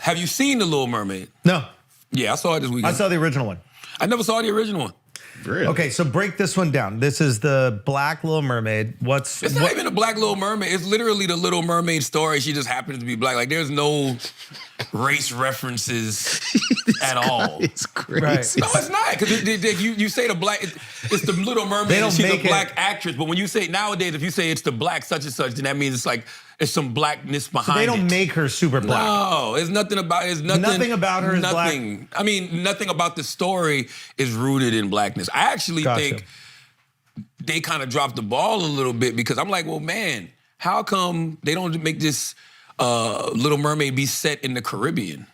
Have you seen The Little Mermaid? No. Yeah, I saw it this weekend. I saw the original one. I never saw the original one. Really? Okay, so break this one down. This is the Black Little Mermaid. It's not even a Black Little Mermaid. It's literally the Little Mermaid story. She just happens to be black. Like, there's no race references at all. It's crazy. Right. No, it's not. Because you say the black, it's the Little Mermaid They don't and she's make a black actress. But when you say, nowadays, if you say it's the black such and such, then that means it's like, it's some blackness behind They it. don't make her super black. No, it's nothing about Nothing about her is black. I mean, nothing about the story is rooted in blackness. I actually think they kind of dropped the ball a little bit because I'm like, well, man, how come they don't make this Little Mermaid be set in the Caribbean?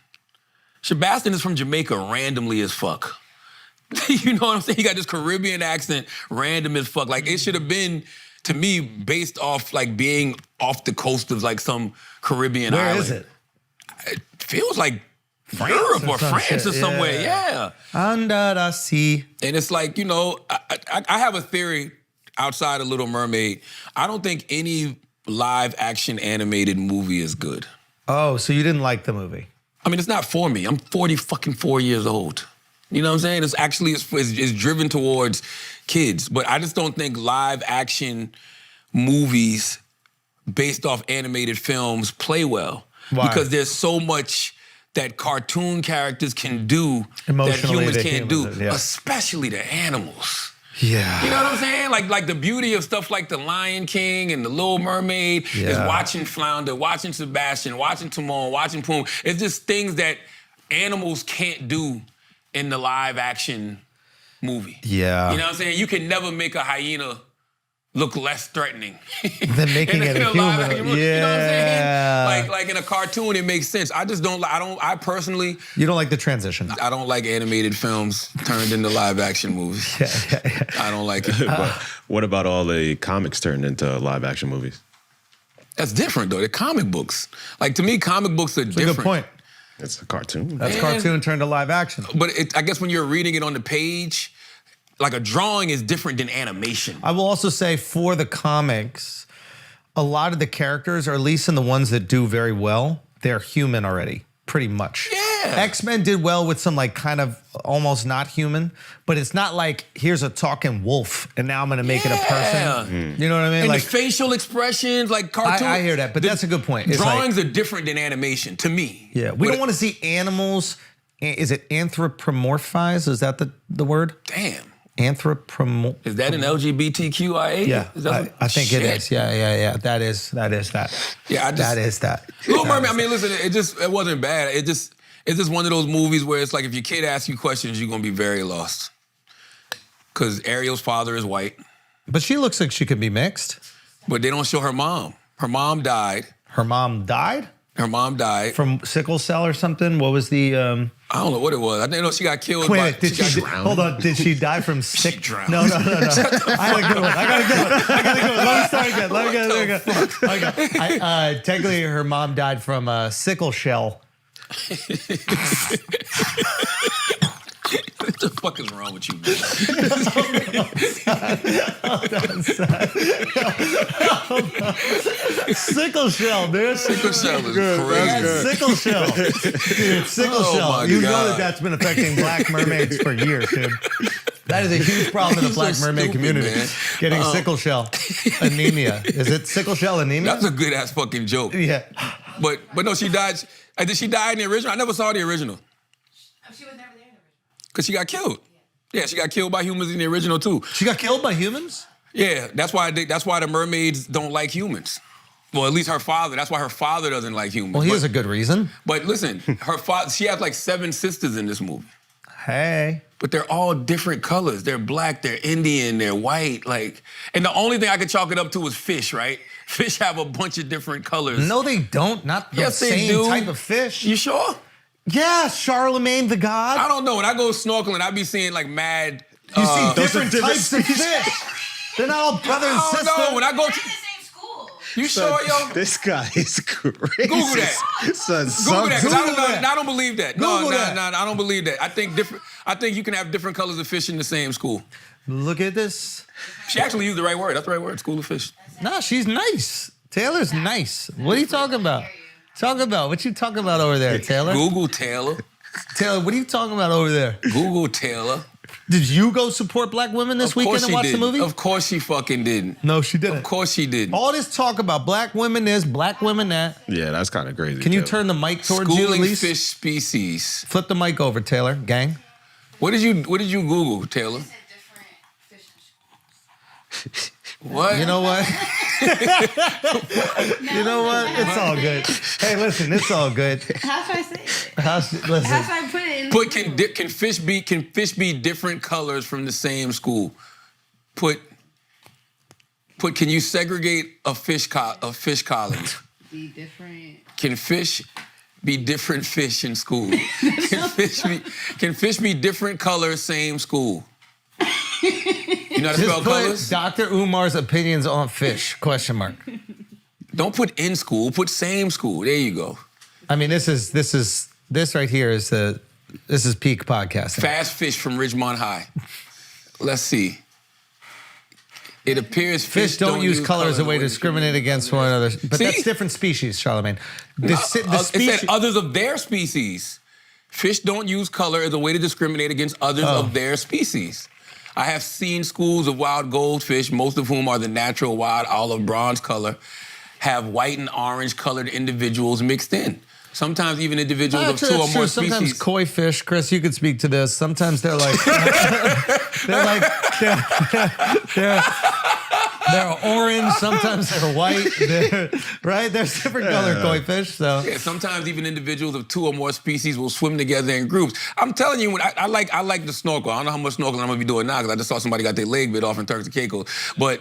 Sebastian is from Jamaica randomly as fuck. You know what I'm saying? He got this Caribbean accent random as fuck. Like, it should have been, to me, based off like being off the coast of like some Caribbean island. Where is it? It feels like France Europe or some France shit. or somewhere, yeah. Under the sea. And it's like, you know, I have a theory outside of Little Mermaid. I don't think any live action animated movie is good. Oh, so you didn't like the movie? I mean, it's not for me. I'm 4 years old. You know what I'm saying? It's actually, it's driven towards kids. But I just don't think live action movies based off animated films play well. Why? Because there's so much that cartoon characters can do that Emotionally, humans the can't humans, do, yeah. especially the animals. Yeah. You know what I'm saying? Like the beauty of stuff like The Lion King and The Little Mermaid is watching Flounder, watching Sebastian, watching Timon, watching Pumbaa. It's just things that animals can't do in the live action movie. Yeah. You know what I'm saying? You can never make a hyena look less threatening Than making it a live human. action movie. You know what I'm saying? Like in a cartoon, it makes sense. I personally, You don't like the transition. I don't like animated films turned into live action movies. I don't like it. But what about all the comics turned into live action movies? That's different though. They're comic books. Like to me, comic books are different. Good point. It's a cartoon. That's cartoon turned to live action. But I guess when you're reading it on the page, like a drawing is different than animation. I will also say for the comics, a lot of the characters, or at least in the ones that do very well, they're human already, pretty much. Yeah. X-Men did well with some like kind of almost not human, but it's not like here's a talking wolf and now I'm gonna make it a person. You know what I mean? And like the facial expressions, like cartoon. I hear that, but that's a good point. It's Drawings are different than animation, to me. Yeah, we don't want to see animals. Is it anthropomorphize? Is that the word? Damn. Anthropomorphize. Is that an LGBTQIA? Yeah, Is that I think shit. it is. Yeah. That is that. Yeah, That is that. Little Mermaid, I mean, listen, it wasn't bad. It's just one of those movies where it's like if your kid asks you questions, you're gonna be very lost. Because Ariel's father is white, But she looks like she could be mixed. but they don't show her mom. Her mom died. Her mom died Her mom died. from sickle cell or something. What was the? I don't know what it was. I didn't know she got killed. Wait, did she? got Hold on. Did she die from sick? drowned. No. I got a good one. I got a good one. Let me start again. Let me go. Technically, her mom died from sickle shell. What the fuck is wrong with you, man? Sickle shell, dude. Sickle cell is crazy. Sickle shell. Dude, sickle Oh shell. my You know God. that's been affecting black mermaids for years, dude. That is a huge problem in the You're black so mermaid stupid, community. man. Getting sickle shell anemia. Is it sickle shell anemia? That's a good ass fucking joke. Yeah. But no, she died. Did she die in the original? I never saw the original. She was never there in the original. Because she got killed. Yeah, she got killed by humans in the original too. She got killed by humans? Yeah, that's why the mermaids don't like humans. Well, at least her father. That's why her father doesn't like humans. Well, he has a good reason. But listen, her father. She has like 7 sisters in this movie. Hey. But they're all different colors. They're black, they're Indian, they're white. Like, and the only thing I could chalk it up to is fish, right? Fish have a bunch of different colors. No, they don't. Not the Yes, they same do. type of fish. You sure? Yeah, Charlamagne the God. I don't know. When I go snorkeling, I be seeing like mad. You see different different types of fish. They're not all brother and I sister. don't know. When I go They're in to, the same school. you sure, yo? This guy is crazy. Google that. Son, Google that. 'Cause Google that. I don't believe that. Google No, that. I don't believe that. I think you can have different colors of fish in the same school. Look at this. She actually used the right word. That's the right word. School of fish. Nah, she's nice. Taylor's nice. What are you talking about? Talk about what you talking about over there, Taylor? Google Taylor. Taylor, what are you talking about over there? Google Taylor. Did you go support black women this weekend and watch the movie? Of course she fucking didn't. No, she didn't. Of course she didn't. All this talk about black women this, black women that. Yeah, that's kind of crazy. Can you Taylor. turn the mic towards you at Schooling least? fish species. Flip the mic over, Taylor. Gang. What did you Google, Taylor? She said different fish in schools. What? You know what? You know what? It's all good. Hey, listen, it's all good. How should I say it? Listen. How should I put it in? Put can fish be different colors from the same school? Put can you segregate a fish college? Be different. Can fish be different fish in school? Can fish be different colors, same school? You know how to spell Just put colors? Dr. Umar's opinions on fish, question mark. Don't put in school, put same school. There you go. I mean, this right here is peak podcasting. Fast fish from Ridgemont High. Let's see. It appears Fish don't use color as a way to discriminate against one another. But See? that's different species, Charlamagne. It said others of their species. Fish don't use color as a way to discriminate against others of their species. I have seen schools of wild goldfish, most of whom are the natural wild olive bronze color, have white and orange colored individuals mixed in. Sometimes even individuals of two or more species. Sometimes koi fish, Chris, you could speak to this. Sometimes they're like, they're orange. Sometimes they're white. Right? There's different colored koi fish. So Yeah, sometimes even individuals of two or more species will swim together in groups. I'm telling you, when I like the snorkel. I don't know how much snorkeling I'm gonna be doing now because I just saw somebody got their leg bit off in Turks and Caicos. But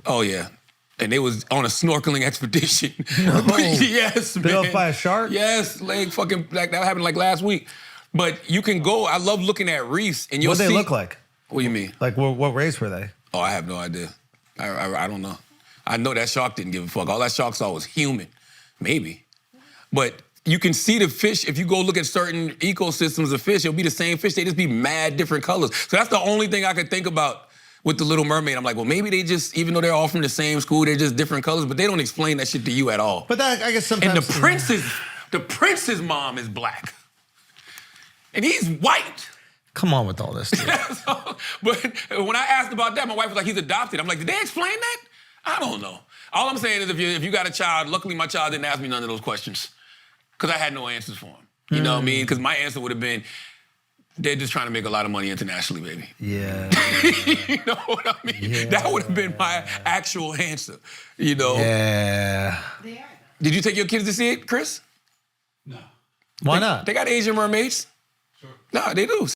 oh yeah. And they was on a snorkeling expedition. No. Yes, man. Bit off by a shark? Yes, leg fucking, like that happened like last week. But you can go, I love looking at reefs and you'll see. What do they look like? What do you mean? Like what race were they? Oh, I have no idea. I don't know. I know that shark didn't give a fuck. All that shark saw was human. Maybe. But you can see the fish, if you go look at certain ecosystems of fish, it'll be the same fish. They just be mad different colors. So that's the only thing I could think about with the Little Mermaid. I'm like, well, maybe they just, even though they're all from the same school, they're just different colors, but they don't explain that shit to you at all. But that, I guess sometimes. And the prince's mom is black. And he's white. Come on with all this. Dude. But when I asked about that, my wife was like, he's adopted. I'm like, did they explain that? I don't know. All I'm saying is if you got a child, luckily my child didn't ask me none of those questions because I had no answers for him. You know what I mean? Because my answer would have been, they're just trying to make a lot of money internationally, baby. Yeah. You know what I mean? Yeah. That would have been my actual answer, you know? Yeah. They are. Did you take your kids to see it, Chris? No. Why not? They got Asian mermaids. Sure. No, they do.